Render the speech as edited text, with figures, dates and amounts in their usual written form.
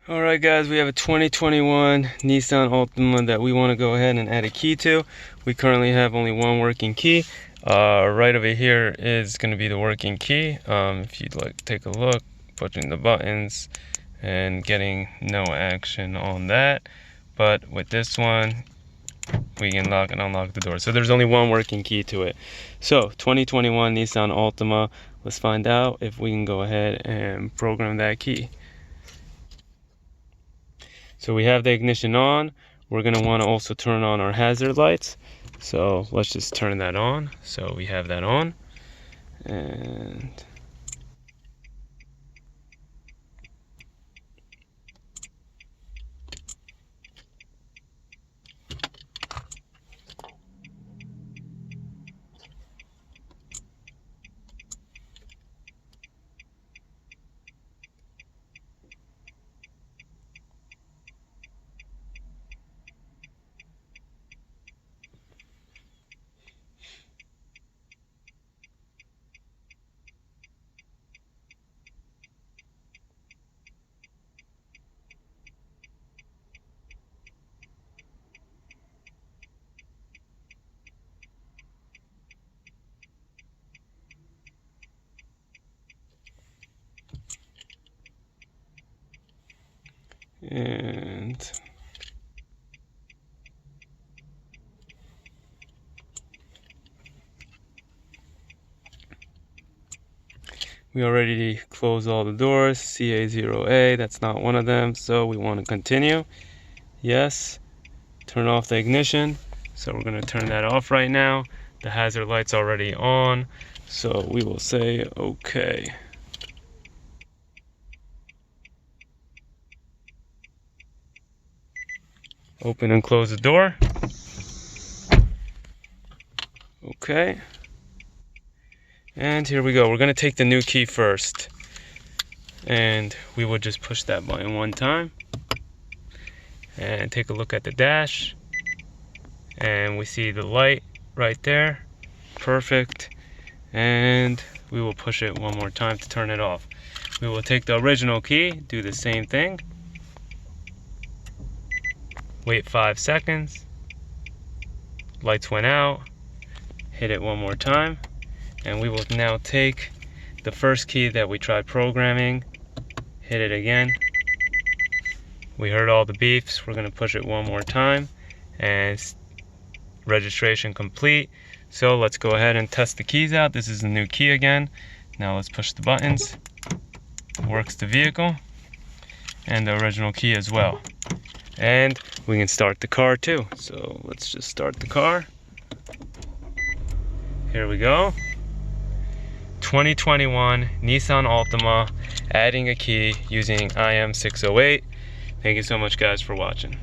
Alright guys, we have a 2021 Nissan Altima that we want to go ahead and add a key to. We currently have only one working key. Right over here is going to be the working key. If you'd like to take a look, pushing the buttons and getting no action on that. But with this one, we can lock and unlock the door. So there's only one working key to it. So 2021 Nissan Altima, let's find out if we can go ahead and program that key. So we have the ignition on. We're going to want to also turn on our hazard lights. So let's just turn that on. So we have that on. And we already closed all the doors. CA0A, that's not one of them, so we want to continue. Yes. Turn off the ignition. So we're going to turn that off right now. The hazard light's already on, so we will say okay. Open and close the door. Okay. And here we go. We're going to take the new key first. And we will just push that button one time. And take a look at the dash. And we see the light right there. Perfect. And we will push it one more time to turn it off. We will take the original key, do the same thing. Wait 5 seconds. Lights went out. Hit it one more time. And we will now take the first key that we tried programming. Hit it again. We heard all the beeps. We're going to push it one more time. And registration complete. So let's go ahead and test the keys out. This is the new key again. Now let's push the buttons. Works the vehicle. And the original key as well. And we can start the car too. So let's just start the car. Here we go. 2021 Nissan Altima, adding a key using Im608. Thank you so much guys for watching.